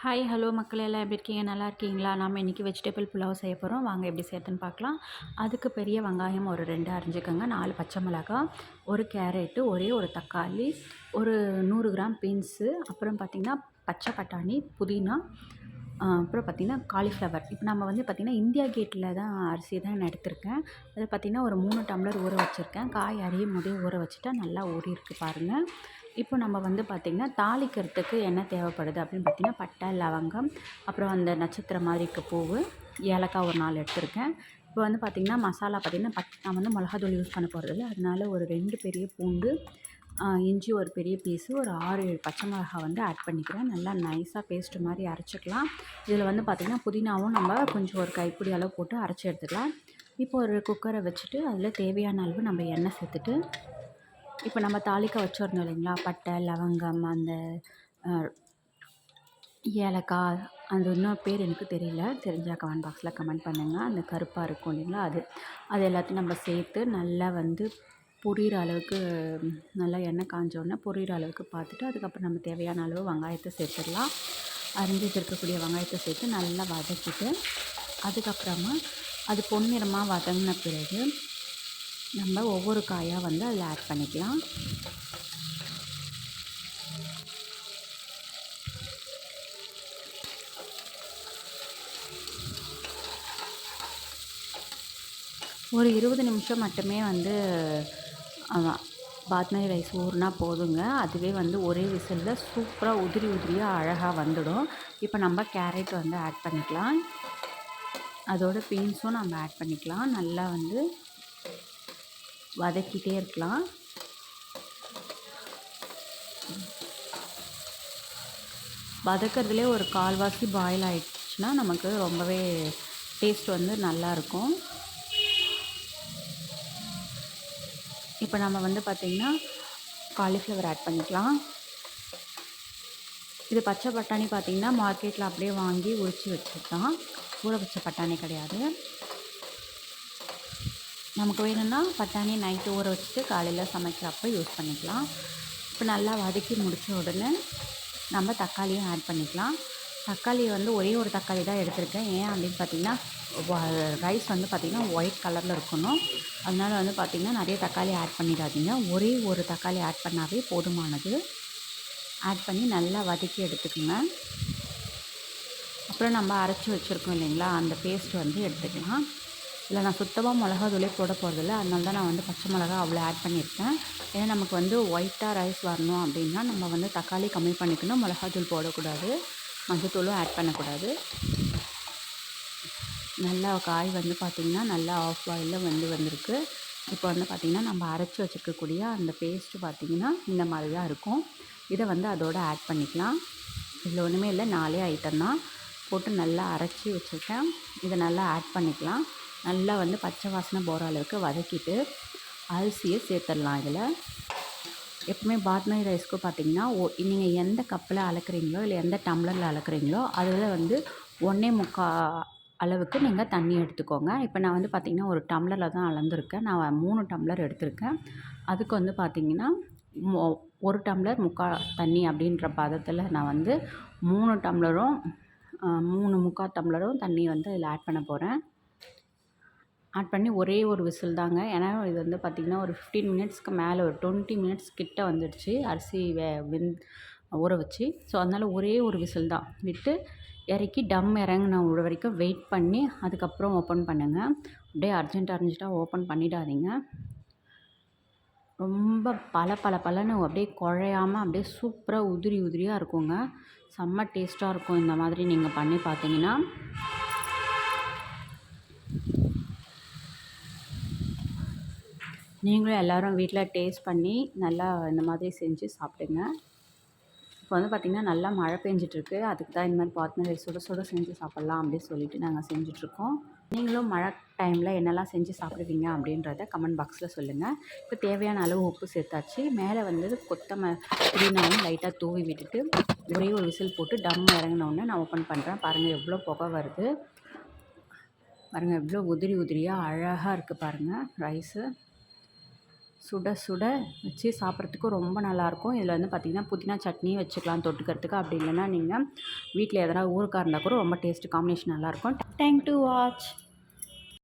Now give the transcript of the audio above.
Hi hello மக்கள் எல்லாம் எப்படி இருக்கீங்க? நல்லா இருக்கீங்களா? நம்ம இன்றைக்கி வெஜிடபிள் புலாவ் செய்ய போகிறோம். வாங்க எப்படி செய்யறதுன்னு பார்க்கலாம். அதுக்கு பெரிய வெங்காயம் ஒரு 2 அரிஞ்சுக்கோங்க, 4 பச்சை மிளகாய், ஒரு கேரட்டு, ஒரே ஒரு தக்காளி, ஒரு 100 கிராம் பீன்ஸு, அப்புறம் பார்த்திங்கன்னா பச்சை பட்டாணி, புதினா, அப்புறம் பார்த்திங்கன்னா காலிஃப்ளவர். இப்போ நம்ம வந்து பார்த்திங்கன்னா இந்தியா கேட்டில் தான் அரிசி தான் நான் எடுத்திருக்கேன். அது பார்த்திங்கன்னா ஒரு 3 டம்ளர் ஊற வச்சுருக்கேன். காய் அரியும் போதே ஊற வச்சுட்டா நல்லா ஊறியிருக்கு பாருங்கள். இப்போ நம்ம வந்து பார்த்திங்கன்னா தாளிக்கிறதுக்கு என்ன தேவைப்படுது அப்படின்னு பார்த்திங்கன்னா பட்டை, லவங்கம், அப்புறம் அந்த நட்சத்திரம் மாதிரி இருக்க பூவு, ஏலக்காய் ஒரு 4 எடுத்திருக்கேன். இப்போ வந்து பார்த்திங்கன்னா மசாலா பார்த்திங்கன்னா நான் வந்து மிளகாத்தூள் யூஸ் பண்ண போகிறதில்ல. அதனால ஒரு 2 பெரிய பூண்டு, இஞ்சி ஒரு பெரிய பீஸு, ஒரு 6, 7 பச்சை மிளகாய் வந்து ஆட் பண்ணிக்கிறேன். நல்லா நைஸாக பேஸ்ட்டு மாதிரி அரைச்சிக்கலாம். இதில் வந்து பார்த்திங்கன்னா புதினாவும் நம்ம கொஞ்சம் ஒரு கைப்பிடி அளவு போட்டு அரைச்சி எடுத்துக்கலாம். இப்போ ஒரு குக்கரை வச்சுட்டு அதில் தேவையான அளவு நம்ம எண்ணெய் சேர்த்துட்டு, இப்போ நம்ம தாளிக்க வச்சுருந்தோம் இல்லைங்களா, பட்டை, லவங்கம், அந்த ஏலக்காய், அது இன்னும் பேர் எனக்கு தெரியல, தெரிஞ்சால் கமெண்ட் பாக்ஸில் கமெண்ட் பண்ணுங்கள். அந்த கருப்பாக இருக்கும் இல்லைங்களா, அது எல்லாத்தையும் நம்ம சேர்த்து நல்லா வந்து பொரியிற அளவுக்கு, நல்லா எண்ணெய் காஞ்சோடனே பொரியிற அளவுக்கு பார்த்துட்டு, அதுக்கப்புறம் நம்ம தேவையான அளவு வெங்காயத்தை சேர்த்துடலாம். அரிஞ்சு இருக்கக்கூடிய வெங்காயத்தை சேர்த்து நல்லா வதக்கிட்டு, அதுக்கப்புறமா அது பொன்னிறமாக வதங்கின பிறகு நம்ம ஒவ்வொரு காயாக வந்து அதில் ஆட் பண்ணிக்கலாம். ஒரு 20 நிமிஷம் மட்டுமே வந்து பாஸ்மதி ரைஸ் ஊறினா போதுங்க. அதுவே வந்து ஒரே விசிலில் சூப்பராக உதிரி உதிரியாக அழகாக வந்துடும். இப்போ நம்ம கேரட் வந்து ஆட் பண்ணிக்கலாம். அதோட பீன்ஸும் நம்ம ஆட் பண்ணிக்கலாம். நல்லா வந்து வதக்கிட்டே இருக்கலாம். வதக்கிறதுலே ஒரு கால்வாசி பாயில் ஆகிடுச்சுன்னா நமக்கு ரொம்பவே டேஸ்ட் வந்து நல்லாயிருக்கும். இப்போ நம்ம வந்து பார்த்திங்கன்னா காலிஃப்ளவர் ஆட் பண்ணிக்கலாம். இது பச்சை பட்டாணி பார்த்திங்கன்னா மார்க்கெட்டில் அப்படியே வாங்கி உரித்து வச்சுக்கலாம், ஊற வச்ச பட்டாணி கிடையாது. நமக்கு வேணும்னா பட்டாணி நைட்டு ஊற வச்சுட்டு காலையில் சமைக்கிறப்போ யூஸ் பண்ணிக்கலாம். இப்போ நல்லா வதக்கி முடித்த உடனே நம்ம தக்காளியும் ஆட் பண்ணிக்கலாம். தக்காளி வந்து ஒரே ஒரு தக்காளி தான் எடுத்திருக்கேன். ஏன் அப்படின்னு பார்த்திங்கன்னா ரைஸ் வந்து பார்த்திங்கன்னா ஒயிட் கலரில் இருக்கணும். அதனால் வந்து பார்த்திங்கன்னா நிறைய தக்காளி ஆட் பண்ணிடாதீங்க. ஒரே ஒரு தக்காளி ஆட் பண்ணாவே போதுமானது. ஆட் பண்ணி நல்லா வதக்கி எடுத்துக்கோங்க. அப்புறம் நம்ம அரைச்சி வச்சுருக்கோம் இல்லைங்களா, அந்த பேஸ்ட் வந்து எடுத்துக்கலாம். இல்லை நான் சுத்தமாக மிளகாத்தூளே போட போகிறதில்ல, அதனால தான் நான் வந்து பச்சை மிளகா அவ்வளோ ஆட் பண்ணியிருக்கேன். ஏன்னா நமக்கு வந்து ஒயிட்டாக ரைஸ் வரணும் அப்படின்னா நம்ம வந்து தக்காளி கம்மி பண்ணிக்கணும், மிளகாத்தூள் போடக்கூடாது, மஞ்சத்தூளும் ஆட் பண்ணக்கூடாது. நல்லா காய் வந்து பார்த்திங்கன்னா நல்லா ஆஃப் பாயிலில் வந்திருக்கு. இப்போ வந்து பார்த்திங்கன்னா நம்ம அரைச்சி வச்சுருக்கக்கூடிய அந்த பேஸ்ட்டு பார்த்திங்கன்னா இந்த மாதிரி தான் இருக்கும். இதை வந்து அதோடு ஆட் பண்ணிக்கலாம். இதில் ஒன்றுமே இல்லை, 4 ஐட்டம் தான் போட்டு நல்லா அரைச்சி வச்சுருக்கேன். இதை நல்லா ஆட் பண்ணிக்கலாம். நல்லா வந்து பச்சை வாசனை போகிற அளவுக்கு வதக்கிட்டு அரிசியை சேர்த்துடலாம். இதில் எப்பவுமே பாஸ்மதி ரைஸ்க்கு பார்த்திங்கன்னா நீங்கள் எந்த கப்பில் அளக்குறீங்களோ இல்லை எந்த டம்ளரில் அளக்குறீங்களோ அதில் வந்து 1.25 அளவுக்கு நீங்கள் தண்ணி எடுத்துக்கோங்க. இப்போ நான் வந்து பார்த்திங்கன்னா ஒரு டம்ளரில் தான் அளந்துருக்கேன். நான் 3 டம்ளர் எடுத்திருக்கேன். அதுக்கு வந்து பார்த்திங்கன்னா 1 டம்ளர் 3/4 தண்ணி அப்படின்ற பதத்தில் நான் வந்து 3 டம்ளரும் 3/4 டம்ளரும் தண்ணி வந்து அதில் ஆட் பண்ண போகிறேன். ஆட் பண்ணி ஒரே ஒரு விசில் தாங்க. ஏன்னா இது வந்து பார்த்திங்கன்னா ஒரு 15 மினிட்ஸ்க்கு மேலே, ஒரு 20 மினிட்ஸ் கிட்ட வந்துடுச்சு அரிசி ஊற வச்சு. ஸோ அதனால் ஒரே ஒரு விசில் தான் விட்டு இறக்கி டம் இறங்கின வரைக்கும் வெயிட் பண்ணி அதுக்கப்புறம் ஓப்பன் பண்ணுங்கள். அப்படியே அர்ஜென்ட்டாக ஓப்பன் பண்ணிடாதீங்க. ரொம்ப பலன்னு அப்படியே குழையாமல் அப்படியே சூப்பராக உதிரி உதிரியாக இருக்குங்க. செம்ம டேஸ்ட்டாக இருக்கும் இந்த மாதிரி நீங்கள் பண்ணி பார்த்தீங்கன்னா. நீங்களும் எல்லோரும் வீட்டில் டேஸ்ட் பண்ணி நல்லா இந்த மாதிரி செஞ்சு சாப்பிடுங்க. இப்போ வந்து பார்த்திங்கன்னா நல்லா மழை பெஞ்சிட்ருக்கு. அதுக்கு தான் இந்த மாதிரி பாஸ்மதி ரைஸ் சுட சுட செஞ்சு சாப்பிட்லாம் அப்படின்னு சொல்லிட்டு நாங்கள் செஞ்சிட்ருக்கோம். நீங்களும் மழை டைமில் என்னெல்லாம் செஞ்சு சாப்பிடுவீங்க அப்படின்றத கமெண்ட் பாக்ஸில் சொல்லுங்கள். இப்போ தேவையான அளவு உப்பு சேர்த்தாச்சு. மேலே வந்து புதினாவும் லைட்டாக தூவி விட்டுட்டு ஒரே ஒரு விசில் போட்டு டம் இறங்கினோடனே நான் ஓப்பன் பண்ணுறேன். பாருங்கள் எவ்வளோ புகை வருது, பாருங்கள் எவ்வளோ உதிரி உதிரியாக அழகாக இருக்குது பாருங்கள் ரைஸு. சுட சுட வச்சு சாப்பிட்றதுக்கு ரொம்ப நல்லாயிருக்கும். இதில் வந்து பார்த்திங்கன்னா புதினா சட்னியும் வச்சுக்கலாம் தொட்டுக்கிறதுக்கு. அப்படி இல்லைன்னா நீங்கள் வீட்டில் எதனா ஊறுகாய் இருந்தால் கூட ரொம்ப டேஸ்ட்டு காம்பினேஷன் நல்லாயிருக்கும். Thank to watch.